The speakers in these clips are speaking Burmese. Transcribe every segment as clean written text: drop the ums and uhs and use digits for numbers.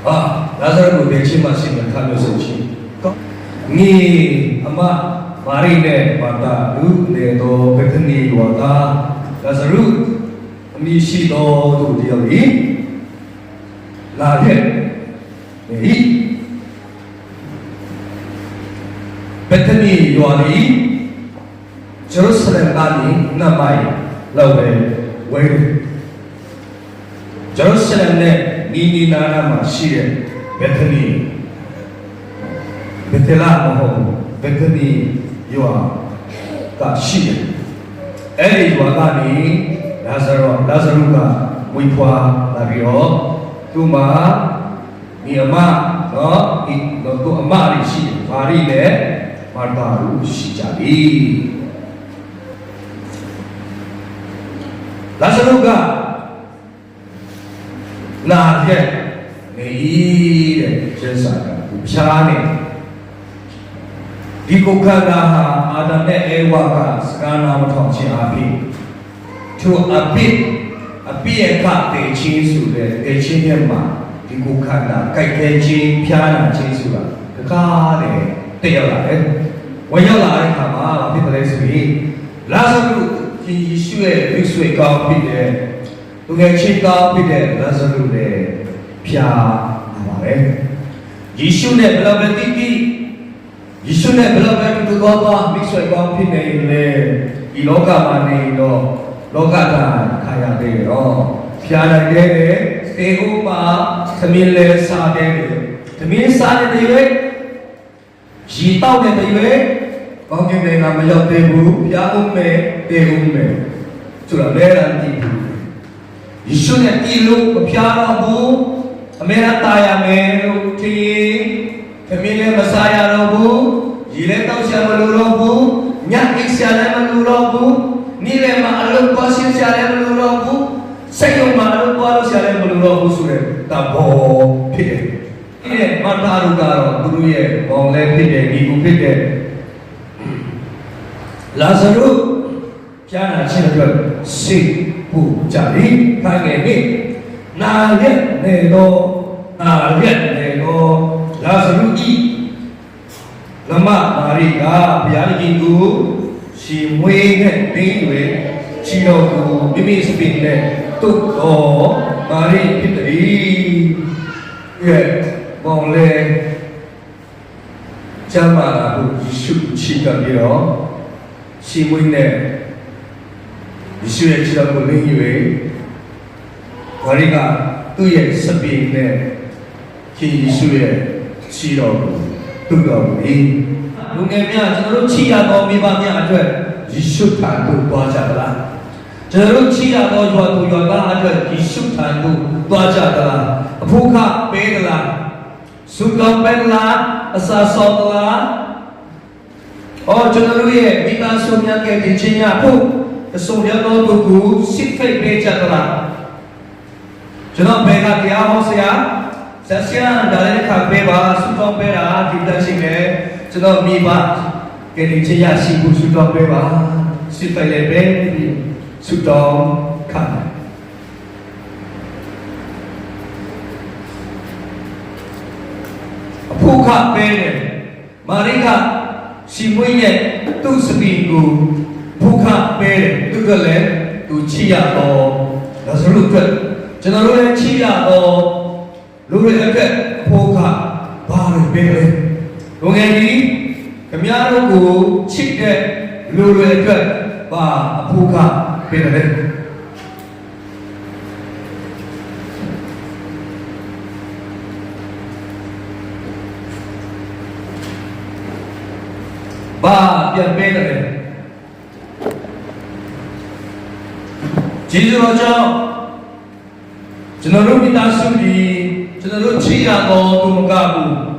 라자르고 배치마시면 가면서 니 아마 말이네 맞다 루네도 베트니 와다 라자르 미시도 도디어리 라헤 이 베트니 요아리 제루살렘 나니 나마이 라우레 웨이 제루살렘 내 니니나나마 시에 베트니 베텔라 모호 베트니 요아가 시에 에리 요아가니 라자루가 무이포아 나비오 두마 니아마 너또 아마리 시 마리네 말다루 시자비 라자루가 나게 내일의 제사가 부차네 디고카나하 아담의 에와가 스가나무터 지아비 두 아비의 가대 진수의 대신현마 디고카나 가이케지 피아나 진수가 그 가대 떼어라네 원여라의 가마 피드레스비 라사루 예수의 빅수의 가피데 तुगे चिंता पिटे लाजरू ने प्या हमारे यीशु ने बलबती की यीशु ने बलबती तो बाबा मिक्स वे कॉम पिटे ले इलोका माने लो लोका का खाया दे रो प्या लगे तेहुमा तमिले सादे वे जीताओ ने दिवे कौन के नाम में जाते बु प्या उम्मे तेहुमे चुरा मेरा ती यीशु ने तीलू प्यारा बु मेरा ताया मेरू टी फैमिली मसाया रोबु जिले तो शामलू रोबु न्याक इक्शाले मलू रोबु नीले मालू पासिल शाले मलू रोबु सयो मालू पालो शाले मलू रोबु सुरे तबो फिरे ये मातारू कारो गुरु ये बोले फिरे नीबु फिरे लाजरू क्या ना चिन्ह सी 자리 가게니 나게 내도 라스루이 라마 마리가 비아리기구 시무에게 빙웨 치료구 미미스빈네 뚝도 마리 피들이 예 몽레 자마라고 이슈 치가비로 시무이네 예수의 지라고 능이외 우리가 그의 섭비에 예수의 지라고 뜨거우니 누구냐 저로 치야도 미방이야 돼 예수 탄도 도와자라 저로 치야도 좋아도 요가 돼 예수 탄도 도와자라 부카 베들라 수감 베들라 아사소들라 저로의 미간 소녀께 대치냐 부 소녀도 두고 식페 배자더라 저는 배가 대하고서야 자시한 다른 각배와 수정배라 뒷다시게 저는 미바 게리치야 시부 수정배와 식페레 배 수정 칸 부카 배네 마리가 시부이네 뚜스비구 부카 베 그걸레 두 치야도 나서루트 저너로의 치야도 루레게 부카 바르 베레 동행이 그미야로고 치게 루레게 바 부카 베레 바 변 베레 지주로죠. 저너로 미다수리 저너로 치야도 도가부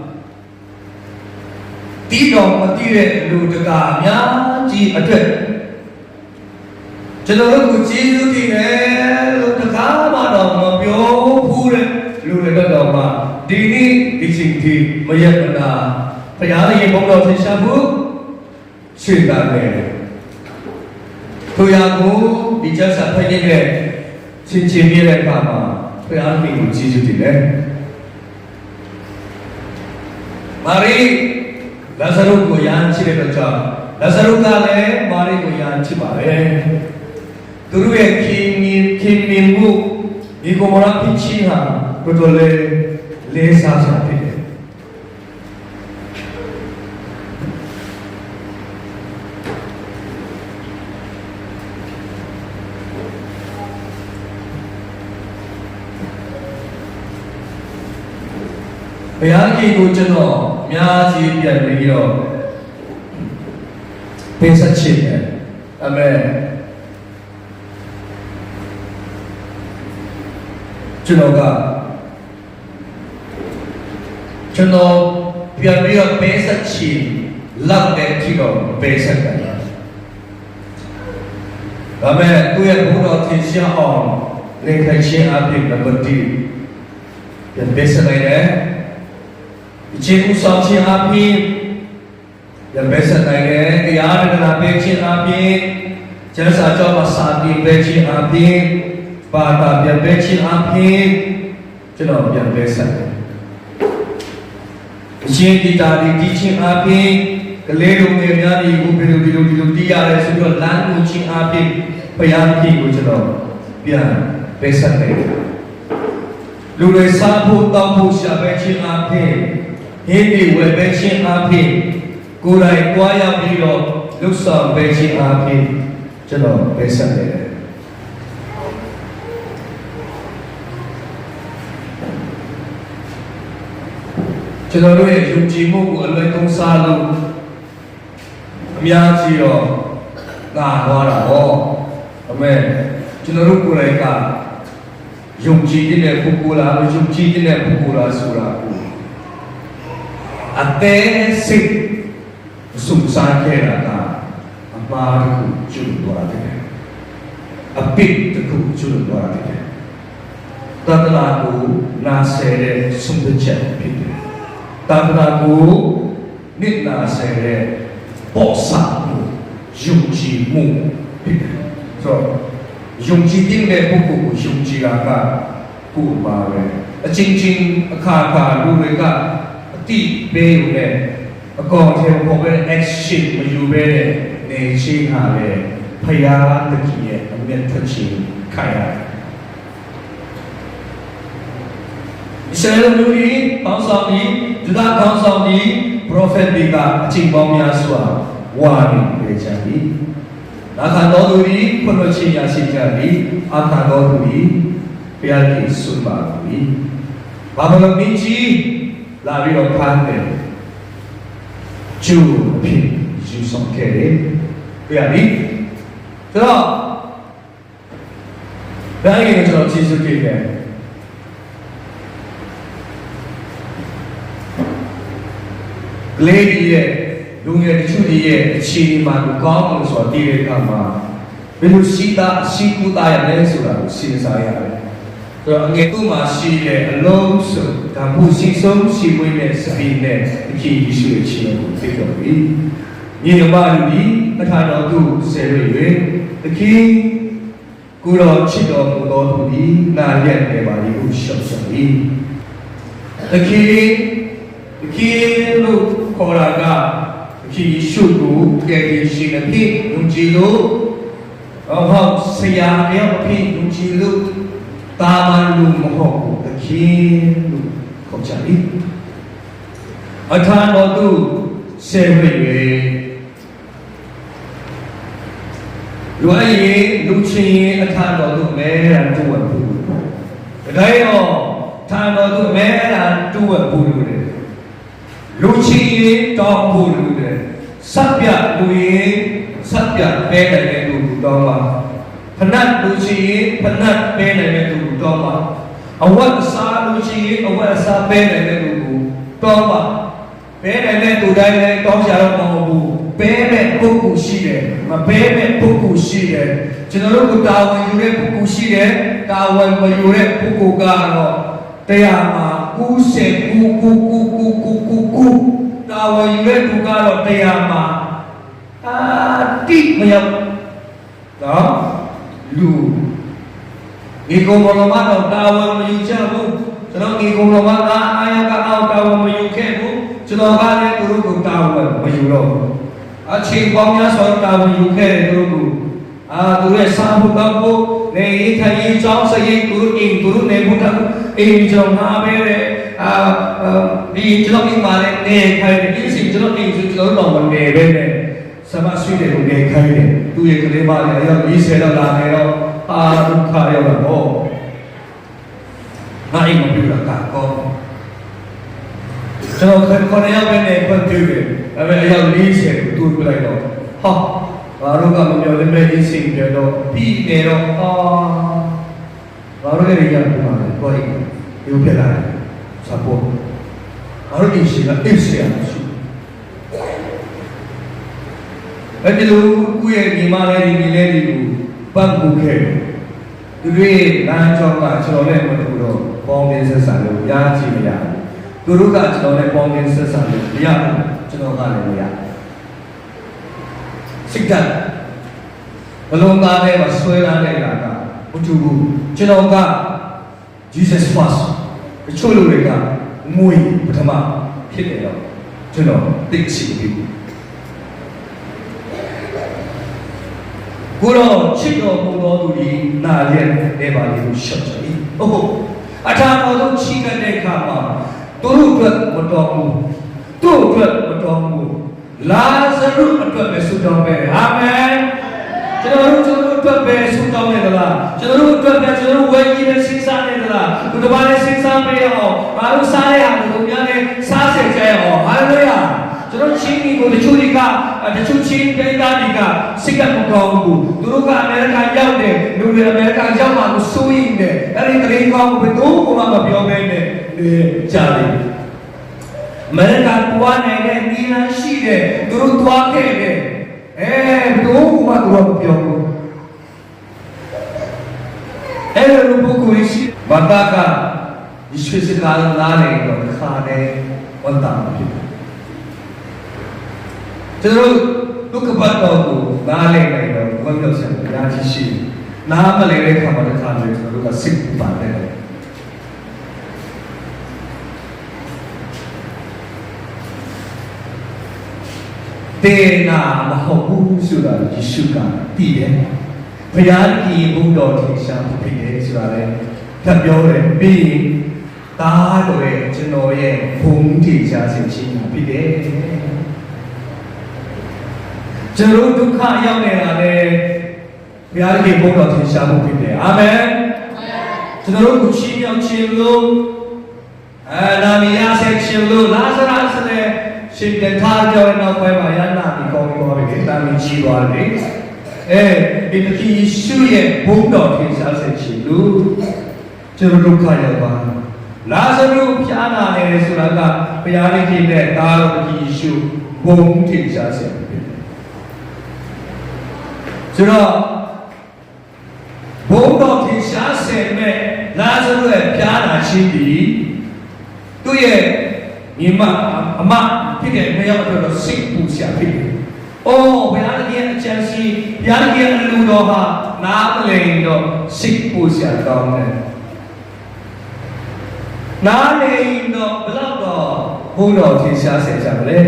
띠도 띠에 루드가 냐지 어때 저너로 그 지주띠네 루드가 마도 묘 부레 루드가 마 디니 디싱티 마야나 파야의 봉도 세샤부 실다네 도야구 미자사 파이네 진지미래 가마 도야기 지주디네 မာရီလာဇာရုကိုယန်ချစ်တဲ့ကြောင့်လာဇာရုကလည်းမာရီကိုယန်ချစ်ပါတယ်သူတို့ရဲ့ခင်မင်မှုဒီကိုမရာဖြစ်ချင်ဟာတော်တော်လေးစားစရာဖြစ်တယ်ဘုရားကြီးကိုကျွန်တော်အများကြီးပြန်ပြီးတော့ပေးဆက်ချင်တယ်အာမင်ကျွန်တော်ပြန်ပြီးတော့ပေးဆက်ချင်လောက်တဲ့ကြည့်တော့ပေးဆက်တယ်ဒါမဲ့သူရဲ့ဘုရားသင်ရှားအောင်နေထိုင်ခြင်းအပြင်နံပါတ်2ပြန်ပေးဆက်လိုက်တယ်ခြေဦးဆောင်ခြင်းအပြင်ရပဲစတိုင်းရဲ့တရားဒနာပေးခြင်းအပြင်ကျမ်းစာကြောမှာစာတင်ပေးခြင်းအပြင်ဘာသာပြန်ပေးခြင်းအပြင်ကျွန်တော်ပြန်ပေးဆက်တယ်အရှင်ဒီတာဒီခြင်းအပြင်ကလေးတို့ငယ်များဒီကိုဘယ်လိုတီးရတယ်ဆိုတော့လမ်းကိုခြင်းအပြင်ဘုရားကြီးကိုကျွန်တော်ပြန်ပေးဆက်တယ်လူတွေစားဖို့တောင်းဖို့ရှာပဲခြင်းအပြင်ဟင်းဒီဝယ်ပဲခြင်းအပြင်ကိုယ်တိုင်ကြွားရပြီးတော့လှုပ်ဆောင်ပဲခြင်းအပြင်ကျွန်တော်ပဲဆက်နေတယ်ကျွန်တော်တို့ရဲ့ယုံကြည်မှုကိုအလွယ်သုံးစားလို့အများကြီးတော့ငါသွားတာဟောအမေကျွန်တော်တို့ကိုယ်တိုင်ကယုံကြည်တဲ့ပုဂ္ဂိုလ်လားယုံကြည်တဲ့ပုဂ္ဂိုလ်လားဆိုတာအသေးစိတ်စုံစမ်းခဲ့တာကအမှားတစ်ခုကျွတ်သွားတယ်အပစ်တစ်ခုကျွတ်သွားတယ်တသနာကိုနာဆဲတဲ့ဆုံးဖြတ်ချက်ဖြစ်တယ်တသနာကိုနိနာဆဲတဲ့ပေါ်စားမှုယုံကြည်မှုဖြစ်တယ်ဆိုတော့ယုံကြည်တဲ့ပုဂ္ဂိုလ်ကိုယုံကြည်တာကကိုယ်ပါပဲအချင်းချင်းအခါခါလူတွေကအတိပေးယူတဲ့အကောထဲပေါ်ပဲ action မယူပဲနေချင်းဟာလေဖယားတကြီးရဲ့အမျက်ထွက်ခြင်းခိုင်ရတယ်။ဆယ်လူကြီးပေါင်းဆောင်ပြီးဒုဒကောင်းဆောင်ပြီး prophet တွေကအချိန်ပေါင်းများစွာဝါနေကြကြပြီ။နာခံတော်သူကြီးခွင့်လွှတ်ခြင်းရရှိကြပြီ။အာခံတော်သူကြီးဘုရားကြီးဆုပါပြီ။ဘာမလို့မင်းကြီးလာပြီးတော့ဖမ်းတယ်ကျူအဖြစ်ယူဆောင်ခဲ့တယ်ပြရပြီဆိုတော့ဒါရင်ကျွန်တော်ကြည့်စုကြည့်တယ်ကလေးကြီးရဲ့လူငယ်တချို့ကြီးရဲ့အခြေအနေမှာကောင်းလို့ဆိုတော့တည်တဲ့အခါမှာဘယ်လိုရှိကူတာရလဲဆိုတာကိုစဉ်းစားရတယ်ဆိုတော့ငယ်သူ့မှာရှိတဲ့အလုံးစုံဒါမှမဟုတ်ရှိဆုံးရှိဝေးတဲ့စပင်းနဲ့အကြည့်ရရှိတဲ့ခြင်းကိုသိတော်ပြီညီမလူကြီးပထမတော်သူဆယ်ရွေတခင်ကိုတော်ချစ်တော်မူသောသူသည်နာရက်နေပါလိမ့်ဟုရှောက်ဆို၏တခင်လို့ခေါ်တာကတခင်ရှုကိုကဲ့ရှိတဲ့ဖြစ်ယုံကြည်လို့ဟောဆရာရဲ့အဖြစ်ယုံကြည်လို့တာမန်လူမဟုတ်ဘူးတခင်လို့ခေါ်ကြ၏အထာတော်သူဆယ်ရွေလူအရင်လူချင်းအထာတော်သူမဲရန်တူဝတ်ဘူးဒါတော့ထာတော်သူမဲရန်တူဝတ်ဘူးလို့လူချင်းတောင်းဘူးလို့စပ်ပြလူရင်စပ်ပြပဲတဲ့လူတောင်းပါဖနတ်လူချင်းဖနတ်ပဲတဲ့လူတောင်းပါအဝတ်စားလူချင်းအဝတ်စားပဲတဲ့လူကိုတောင်းပါပဲတဲ့လူတိုင်းလည်းတောင်းကြတော့မဟုတ်ဘူးပဲမဲ့ပုဂ္ဂိုလ်ရှိတယ်မပဲမဲ့ပုဂ္ဂိုလ်ရှိတယ်ကျွန်တော်တို့ကတာဝန်ယူတဲ့ပုဂ္ဂိုလ်ရှိတယ်တာဝန်မယူတဲ့ပုဂ္ဂိုလ်ကတော့တရားမှာကူးစက်ကူတာဝန်ယူတဲ့သူကတော့တရားမှာတိမရောက်နော်လူဒီကုံဘောမတော့တာဝန်မယူချဘူးကျွန်တော်ဒီကုံဘောမကအာယကအောက်တာဝန်မယူခဲ့ဘူး ကျွန်တော်ကလည်းသူတို့ကိုတာဝန်မယူတော့ဘူးအချိန်ပေါင်းများစွာတာဝန်ယူခဲ့တဲ့သူတို့ကိုသူရဲ့စာဖို့ကောက်ဖို့နေထိုင်ရေးကြောင်းစရိတ်သူတို့အိမ်သူတို့နေဖို့ကအိမ်ကြောင့်မှာပဲဒီကျွန်တော်အိမ်မှာလည်းနေခိုင်းတယ်ဒီစီကျွန်တော်အိမ်ဆိုကျွန်တော်တော့မနေပဲနဲ့စမဆွေးတယ်ကိုနေခိုင်းတယ်သူရဲ့ကလေးမလည်းအယောက်20လောက်လာနေတော့ဒုက္ခရောက်တော့ငါအိမ်မပြူတာကောကျွန်တော်ခေါင်းရောက်ပဲနဲ့ဖွင့်ပြတယ်ဒါပေမဲ့အယောက်40ကိုတူပြလိုက်တော့ဟာဘာလို့ကမပြောလဲမဲ့ဒီစိတ်ပြတော့ပြီးနေတော့ဘာလို့လဲရရမှာလဲကိုယ်ရုပ်ပြလာတယ်စပေါ်ဘာလို့ဒီရှိလားအစ်ဆရာရှိအဲ့ဒီလိုကိုယ့်ရဲ့ညီမလေးဒီလေးတွေကိုပတ်ဖို့ခဲ့သူတွေလမ်းကြောင်းကကျွန်တော်နဲ့မတူတော့ပေါင်းတင်ဆက်ဆံလို့ရားကြည့်မရဘူးသူတို့ကကျွန်တော်နဲ့ပေါင်းတင်ဆက်ဆံလို့မရဘူးကျွန်တော်ကလည်းမရစိတ်ကဘလုံးသားထဲမှာဆွဲလာတဲ့အခါကဘုသူကကျွန်တော်က Jesus first အချို့လူတွေကငွေပထမဖြစ်တယ်တော့ကျွန်တော်သိချင်ပြီကိုတော့ချစ်တော်မူသောသူဒီနာရဲ့နေပါလေးကိုရှော့ချင်ဟုတ်အထာတော်ဆုံးချီးကပ်တဲ့အခါမှာသူတို့အတွက်မတော်ဘူးသူ့အတွက်မတော်ဘူးလာဇရုအတွက်ပဲဆုတောင်းပဲအာမင်ကျွန်တော်တို့အတွက်ပဲဆုတောင်းနေသလားကျွန်တော်တို့အတွက်ပဲကျွန်တော်တို့ဝယ်ကြီးနဲ့စဉ်းစားနေသလားသူတစ်ပါးနဲ့စဉ်းစားပေးရအောင်ဘာလို့စားရအောင်သူများနဲ့စားဆက်ကြရအောင်ဟာလေလုယာကျွန်တော်ချင်းကြီးကိုတချို့တွေကတချို့ချင်းပိသားတွေကစိတ်ကမကောင်းဘူးသူတို့ကအမေရိကန်ရောက်တယ်လူတွေအမေရိကန်ရောက်မှကိုစိုးရိမ်တယ်အဲ့ဒီတရင်ကောင်းကိုဘယ်တော့မှမပြောဘဲနဲ့ကြားတယ်အမေရိကန်ပွားနေတဲ့နီလန်ရှိတယ်သူတို့တွားခဲ့တယ်ဘယ်တော့မှသူတို့မပြောဘူးအဲ့လိုပုဂ္ဂိုလ်ရှိဘာသာကယေရှုစကားနားနေတော့ခါနေဝန်တာဖြစ်တယ်ကျွန်တော်ဒုက္ခပတ်တော်ကိုနားလည်နိုင်တော့ဘုရားပြောဆက်ရာကြီးရှိနားမလည်တဲ့ခါမှာတစ်ခါလေကျွန်တော်တို့ကစိတ်ပါတယ်တေနာမဟုတ်ဘူးဆိုတာယေရှုကသိတယ်ဘုရားကြီးဘုတော်ထင်ရှားဖြစ်တယ်ဆိုတာလည်းထပ်ပြောတယ်ပြီးရင်ဒါတော်ရဲ့ကျွန်တော်ရဲ့ဘုံထင်ရှားခြင်းရှိတာဖြစ်တယ်ကျွန်တော်ဒုက္ခရောက်နေတာလေဘုရားကြီးဘုတော်ထင်ရှားမှုဖြစ်တယ်အာမင်ကျွန်တော်တို့ကိုချီးမြှောက်ခြင်းလို့နာမည်ရဆက်ခြင်းလို့လာဇရုစ်နဲ့ရှင်တထားကြောင်းနောက်ပိုင်းမှာရနာမည်ကောင်းသွားပြီတာမည်ကြီးသွားတယ်ဒီတတိရှုရဲ့ဘုံတော်ထင်ရှားစေခြင်းလို့ကျွန်တော်ဒုက္ခရောက်ပါလာဇရုဖျားနာနေတယ်ဆိုတာကဘုရားကြီးနဲ့တာတော်တတိရှုဘုံထင်ရှားစေဆိုတော့ဘုံတော်ထင်ရှားစေမဲ့လာဇရုရဲ့ဖျားနာခြင်းဒီသူ့ရဲ့ညီမအမဖြစ်တဲ့နေရာအတွက်တော့စိတ်ပူစရာဖြစ်တယ်။အော်ဘုရားကြီးအချမ်းစီဘုရားကြီးအလူတော်ဟာနားမလည်တော့စိတ်ပူစရာကောင်းတယ်။နားလည်တော့ဘလောက်တော့ဘုံတော်ထင်ရှားစေကြမလဲ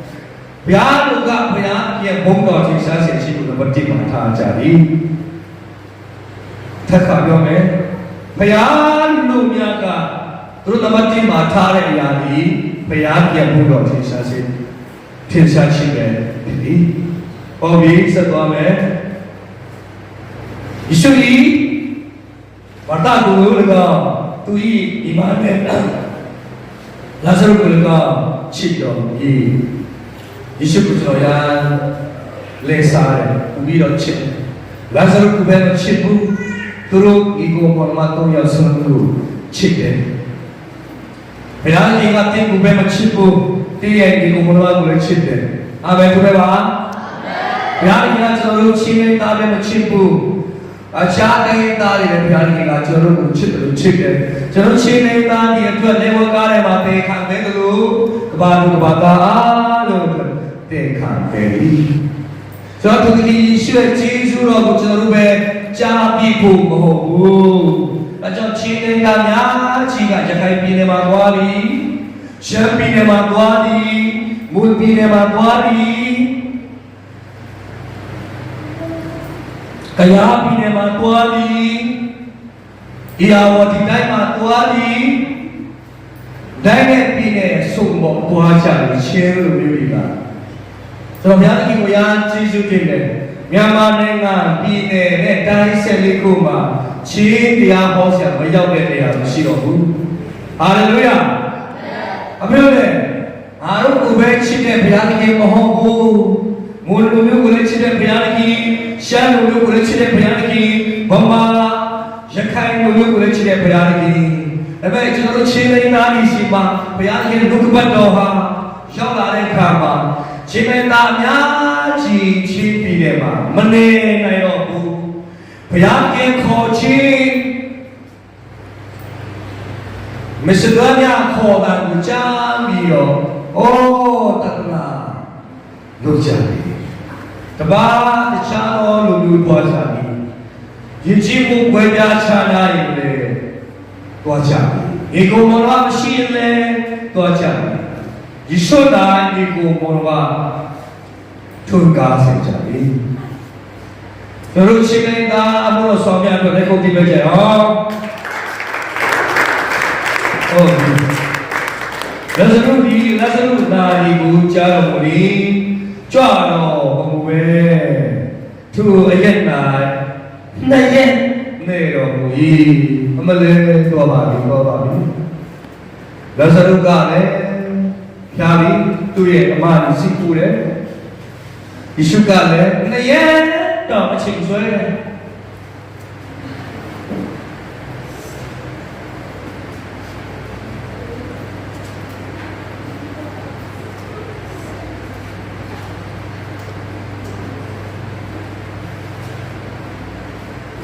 ။ဘုရားလူကဘုရားရဲ့ဘုံတော်ထင်ရှားစေရှိလို့မတိမှထားကြပြီ။ထပ်ခါပြောမယ်။ဘုရားလူများကသူတို့တမတ်တိမှာထားတဲ့အရာကြီးဘုရားပြန်ဖို့တော့ထင်ရှားခြင်းပဲဒီဟောပြီးဆက်သွားမယ်ယေရှုကြီးဘာသာကိုလည်းကသူဤဒီမှာနဲ့လာဇရုကိုလည်းကချစ်တော်ယေရှုကိုကျွန်တော်ရလဲစားတယ်ပြီးတော့ချစ်လာဇရုကိုပဲချစ်ဘူးသူတို့ဒီကိုပေါ်မှာတော့ရောက်ဆုံးလို့ချစ်တယ်ဘုရားကြီးကတင့်ကိုပဲမချစ်ဘူးတည့်ရဲ့ဒီကိုမတော်ကိုလည်းချစ်တယ်အာမင်ဆိုပဲပါဘုရားကြီးကကျွန်တော်တို့ချင်းနေတာပဲမချစ်ဘူးအခြားတိုင်းသားတွေလည်းဘုရားကြီးကကျွန်တော်တို့ကိုချစ်တယ်လို့ချစ်တယ်ကျွန်တော်ချင်းနေတာဒီအတွက်လေဝကားထဲမှာတေခံတယ်လို့ကဘာလူကဘာသာလို့တေခံတယ်ဆိုတော့ဒီရှိတဲ့ဂျေဇုတော်ကိုကျွန်တော်တို့ပဲကြားပြီးဖို့မဟုတ်ဘူးအဲကြောင့်ချင်းနေတာများကြီးကရခိုင်ပြည်နယ်မှာသွားပြီး ရှမ်းပြည်နယ်မှာသွားသည်မွန်ပြည်နယ်မှာသွားသည်ကယားပြည်နယ်မှာသွားသည်ဧရာဝတီတိုင်းမှာသွားသည်တိုင်းနဲ့ပြည်နယ်စုံပေါ်သွားကြတယ်ချင်းလိုမျိုးတွေကဆိုတော့ဘုရားသခင်ကိုရာကျေးဇူးတင်တယ်မြန်မာနိုင်ငံပြည်နယ်နဲ့တိုင်း14ခုမှာချင်းတရားဟောဆရာမရောက်တဲ့နေရာမရှိတော့ဘူးဟာလေလုယာအမေတို့အားလုံးကိုပဲချစ်တဲ့ဘုရားသခင်မဟုတ်ဘူးမွန်လူမျိုးကိုလည်းချစ်တဲ့ဘုရားသခင်ရှမ်းလူမျိုးကိုလည်းချစ်တဲ့ဘုရားသခင်ဗမာရခိုင်လူမျိုးကိုလည်းချစ်တဲ့ဘုရားသခင်ဒါပေမဲ့ကျွန်တော်တို့ချင်းလိန်သားကြီးစီမှာဘုရားသခင်ဒုက္ခပတ်တော်ဟာရောက်လာတဲ့အခါမှာချင်းလိန်သားများကြီးချင်းပြည်တယ်မှာမနေနိုင်တော့ဘူးဘုရားသခင်ခေါ်ချင်းမစ္စဒမြခေါ်တာကိုကြားပြီးတော့အိုးတက္ကနာလုပ်ကြတယ်တပါးတခြားသောလူမျိုးတွားကြတယ်ယဉ်ကျေးမှုပွဲပြားခြားနားရင်လေတွားကြတယ်ဧကုမောရမရှိရင်လေတွားကြတယ်ယေရှုသားဧကုမောရထွန်းကားစေကြတယ်တို့ရှိခိုင်တာအမှုတော်ဆောင်ပြတော့လည်းကုန်ပြီပဲကြဟောဟုတ်လဇရုနာဒီကိုကြားတော်မူ၏ကြွတော်ဘုံပဲသူအရက်နာနှစ်ရက်နေတော်မူ၏အမလေးတော်ပါပြီလဇရုကလည်းဖြာပြီးသူ့ရဲ့အမကြီးစီပူတယ်ယေရှုကလည်းနှစ်ရက်တော့အချိန်ဆွဲတယ်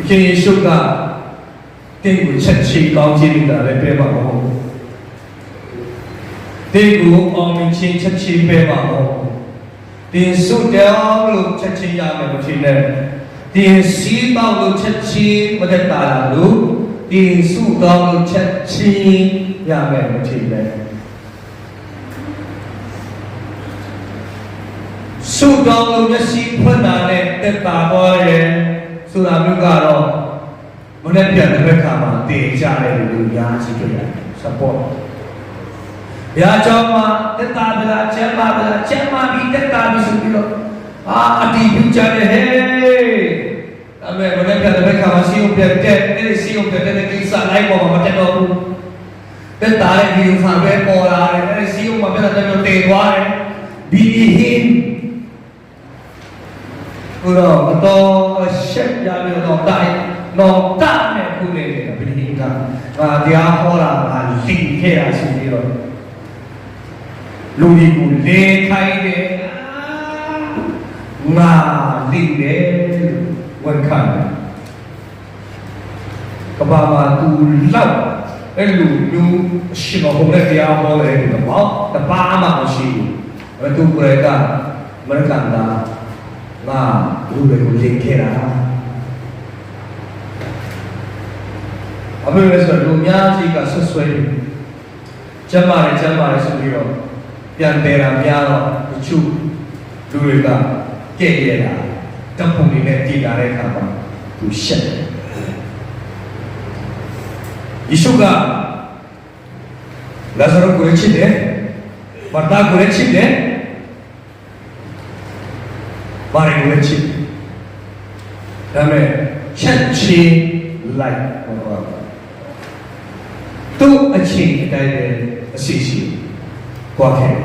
ခင်ယေရှုကတင့်ကိုချက်ချီကောင်းခြင်းတာလည်းပေးပါဦးတင့်ကိုအောင်မြင်ခြင်းချက်ချီပေးပါဦးတင်စုတောင်းလို့ချက်ချီရမယ်မထင်နဲ့တင်စီးတောင်းလို့ချက်ချီမတတ်တာလို့တင်စုတောင်းလို့ချက်ချီရမယ်မထင်နဲ့စုတောင်းလို့မျက်စိဖွင့်တာနဲ့တက်တာသွားတယ်ဆိုတာမျိုးကတော့မနေ့ပြန်တဲ့ဘက်ခါမှာတင်ကြတဲ့လူအများကြီးတွေ့ရတယ် support ဘုရားကျောင်းမှာတက်တာဗလားကျမ်းပါဗလားကျမ်းပါပြီးတက်တာပြီးဆိုပြီးတော့အတီးပြကြတယ်ဟဲ့ဒါပေမဲ့မနေ့ပြန်တဲ့ဘက်ခါမှာစီယုံပြတဲ့အဲ့စီယုံပြတဲ့ကိစ္စလိုက်ပေါ်မှာမတက်တော့ဘူးတက်တာရဲ့ဒီဥစ္စာပဲပေါ်လာတယ်အဲ့စီယုံမှာပြန်တဲ့တော့တေသွားတယ်ဘီဟင်းဘုရားအတော်ရှက်ရပြီးတော့တိုင်းတော့တနဲ့ခုနေတယ်ဘီဟင်းကတရားဟောတာကလိခဲ့ရစီပြီးတော့လူတွေကိုလေခိုင်းတယ်ငါလိတယ်ဝန်ခံတယ်ကဘာမှာသူလောက်အဲ့လူမျိုးရှိမဟုတ်တဲ့တရားဟောတယ်တော့တပါးမှမရှိဘူးသူကိုယ်ကမရကန်တာငါလူတွေကိုလိခဲ့တာအမေလည်းဆိုလူများကြီးကဆွဆွဲတယ်ကျမ်းမာတယ်ဆိုပြီးတော့ပြန်တယ်တာများတော့တချို့လူတွေကကြည့်ရတာတပ်ပုံတွေနဲ့တည်လာတဲ့အခါမှာသူရှက်တယ်ယေရှုကလာဇာရုကိုချစ်တယ်မာတာကိုချစ်တယ်မာရီကိုချစ်တယ်ဒါပေမဲ့ချက်ချင်းလိုက်တော့သူ့အချင်းအတိုင်းပဲအစီအစီကွာခဲ့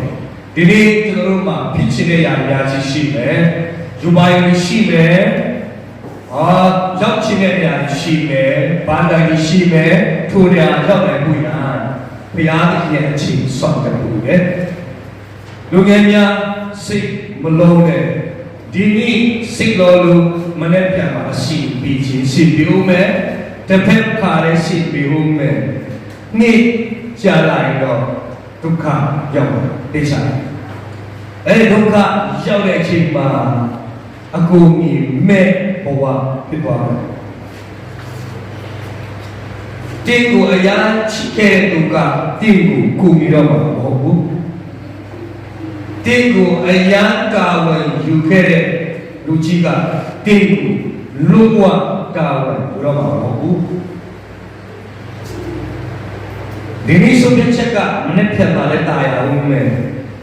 ဒီနေ့ကျွန်တော်တို့မှာဖြစ်ချင်တဲ့ຢာများကြီးရှိမယ်ယူပါရင်ရှိမယ်ရောက်ချင်တဲ့ຢာရှိမယ်ဘာသာကြီးရှိမယ်ထို့ရာရောက်နိုင်မှုရာဘုရားသခင်ရဲ့အချင်းဆောင်တဲ့မှုပဲလူငယ်များစိတ်မလုံးနဲ့ဒီနေ့စိတ်တော်လူမနေ့ပြန်မှာရှိပြီးချင်းရှိပြီးဦးမယ်တစ်ဖက်ခါလည်းရှိပြီးဦးမယ်နေ့ကြာလိုက်တော့ဒုက္ခရောက်တယ်ချာအဲ့ဒုက္ခရောက်တဲ့အချိန်မှာအကူအညီမဲ့ဘဝဖြစ်သွားတယ်တ တင်းကိုအရာချစ်ခဲ့တဲ့သူကတင်းကိုကူပြီးတော့မှာမဟုတ်ဘူးတင်းကိုအရာကာဝယ်ယူခဲ့တဲ့လူကြီးကတင်းကိုလုံးဝကာဝယ်ယူတော့မှာမဟုတ်ဘူးဒီနေ့ဆုံးဖြတ်ချက်ကမနေ့ဖြတ်ပါလဲတာရအောင်မယ်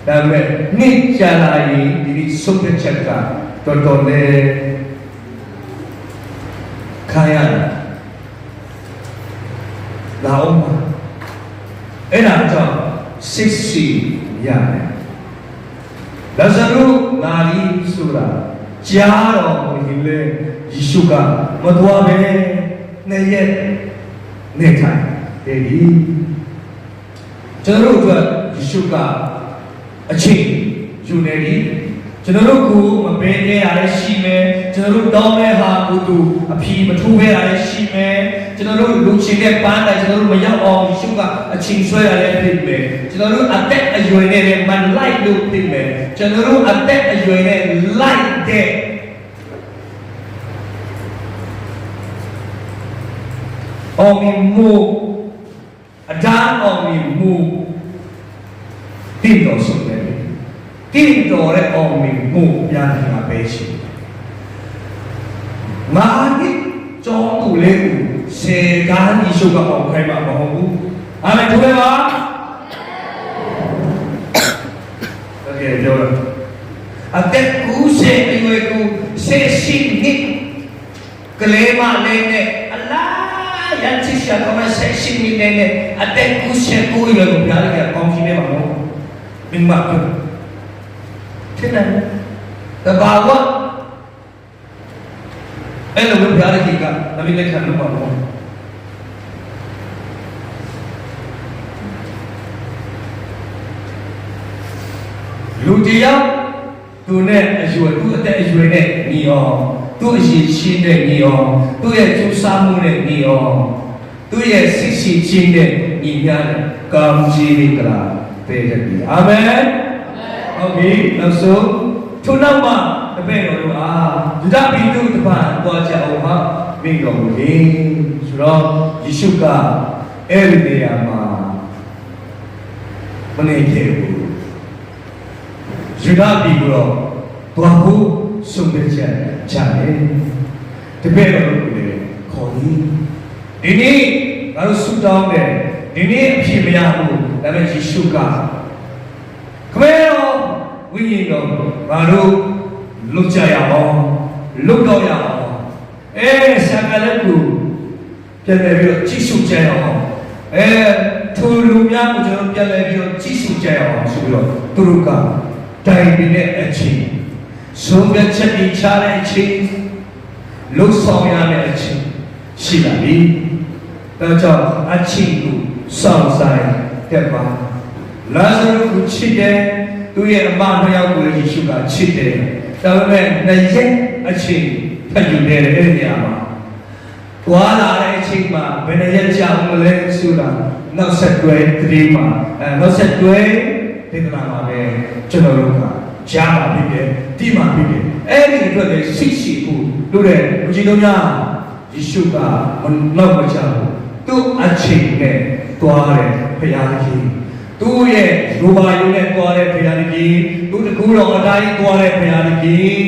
ဒါပေမဲ့နေ့ကြာလာရင်ဒီနေ့ဆုံးဖြတ်ချက်ကတော်တော်လေးခါရတယ်လာအောင်ပါအဲ့ဒါကြောင့်စစ်စီရတယ်လာဇာရုနာလီဆိုတာကြားတော်မူရင်လေယေရှုကမတော်ပဲနဲ့ရဲ့နေထိုင်တယ်ဒီကျွန်တော်တို့ယေရှုကအချိန်ယူနေပြီကျွန်တော်တို့ကိုမပင်ခဲ့ရတဲ့ရှိမယ်ကျွန်တော်တို့တောင်းတဲ့ဟာကိုသူအဖြီမထိုးခဲ့ရတဲ့ရှိမယ်ကျွန်တော်တို့လူချင်းတဲ့ပန်းတိုင်းကျွန်တော်တို့မရောက်အောင်ယေရှုကအချိန်ဆွဲရတဲ့ဖြစ်မယ်ကျွန်တော်တို့အသက်အရွယ်နဲ့မန်လိုက်လို့ဖြစ်မယ်ကျွန်တော်တို့အသက်အရွယ်နဲ့လိုက်တဲ့အောင်မြင်မှုအတားအောင်မြင်မှုတည်တော်ဆုံးတယ်တည်တော်ရဲ့အောင်မြင်မှုပြန်လာပဲရှိငါဒီကြောင်းသူလေးကိုစေကားဒီရှုကအောင်ခိုင်းမှာမဟုတ်ဘူးအာမင်ထိုးလိုက်ပါโอเคပြောရအသက်ကူးစေအရွယ်ကိုစေရှိနစ်ကလေးမလေးနဲ့အလားရချစ်ရှာတော့စေရှိနစ်နဲ့အသက်ကူးစေကိုရွယ်ကိုပြားလိုက်ကောင်းကြီးနေမှာမဟုတ်မင်းမပြောတဲ့တဘာဝအဲ့လိုပြားလိုက်ကြီးကနမီလက်ခံလို့ပါတော့လူတယောက်သူနဲ့အရွယ်သူ့အသက်အရွယ်နဲ့ညီအောင်သူ့အရေးချင်းနဲ့ညီအောင်သူ့ရဲ့ကျူးစားမှုနဲ့ညီအောင်သူ့ရဲ့စစ်ရှိချင်းနဲ့ညီများတဲ့ကောင်းကြီးကလာပေးတယ်အာမင်ဟုတ်ပြီနောက်ဆုံးထို့နောက်မှာတပည့်တော်တို့ယူဒပြည်သူတပန်သွားကြအောင်ဟာမိတော်မူလေဆိုတော့ယေရှုကအဲ့ဒီနေရာမှာမနေခဲ့ဘူးယူဒပြည်ကိုတော့ဘာလို့ဆုံးဖြတ်ချက်ချတယ်တပည့်တော်တို့လည်းခေါ်ပြီးဒီနေ့ငါတို့ဆုတောင်းတယ်ဒီနေ့အဖြစ်မရဘူးဒါပေမဲ့ယေရှုကခမဲတော်ဝိညာဉ်တော်ငါတို့လွတ်ကြရအောင်လွတ်တော့ရအောင်ဆံကလေးကိုပြန်လည်ပြီးတော့ကြည့်ရှုကြရအောင်ထိုလူများကိုကျွန်တော်ပြန်လည်ပြီးတော့ကြည့်ရှုကြရအောင်ဆိုပြီးတော့သူတို့ကတိုင်ပြီးတဲ့အချိန်ဆုံးဖြတ်ချက်တွေချတဲ့အချိန်လှုပ်ဆောင်ရတဲ့အချိန်ရှိလာပြီဒါကြောင့်အချိန်ကိုစောင့်ဆိုင်တက်ပါလာဇာရုကိုချစ်တယ်သူရဲ့အမနှစ်ယောက်ကိုယေရှုကချစ်တယ်ဒါပေမဲ့နှစ်ရက်အချိန်ဖတ်ယူနေတဲ့အဲ့ဒီနေရာမှာတွာလာတဲ့အချိန်မှာဘယ်နှစ်ရက်ကြာမလဲဆိုတာနောက်ဆက်တွဲတတိမှာနောက်ဆက်တွဲဒေသနာမှာပဲကျွန်တော်တို့ကကြားမှာဖြစ်တယ်တိမှာဖြစ်တယ်အဲ့ဒီအတွက်လည်းရှိဖို့တို့တဲ့လူကြီးတို့များယေရှုကနောက်မချဘူးသူ့အချိန်နဲ့တွားတယ်ဖရာကြီးသူ့ရဲ့ရူပါယုနဲ့တွားတဲ့ဖရာကြီးသူ့တကူတော်အတိုင်းတွားတဲ့ဖရာကြီး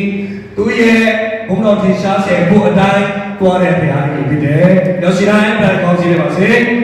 သူ့ရဲ့ဘုံတော်ထင်ရှားစေဖို့အတိုင်းတွားတဲ့ဖရာကြီးဖြစ်တယ်။ရောက်စီတိုင်းပြန်ကောင်းစီရပါစေ။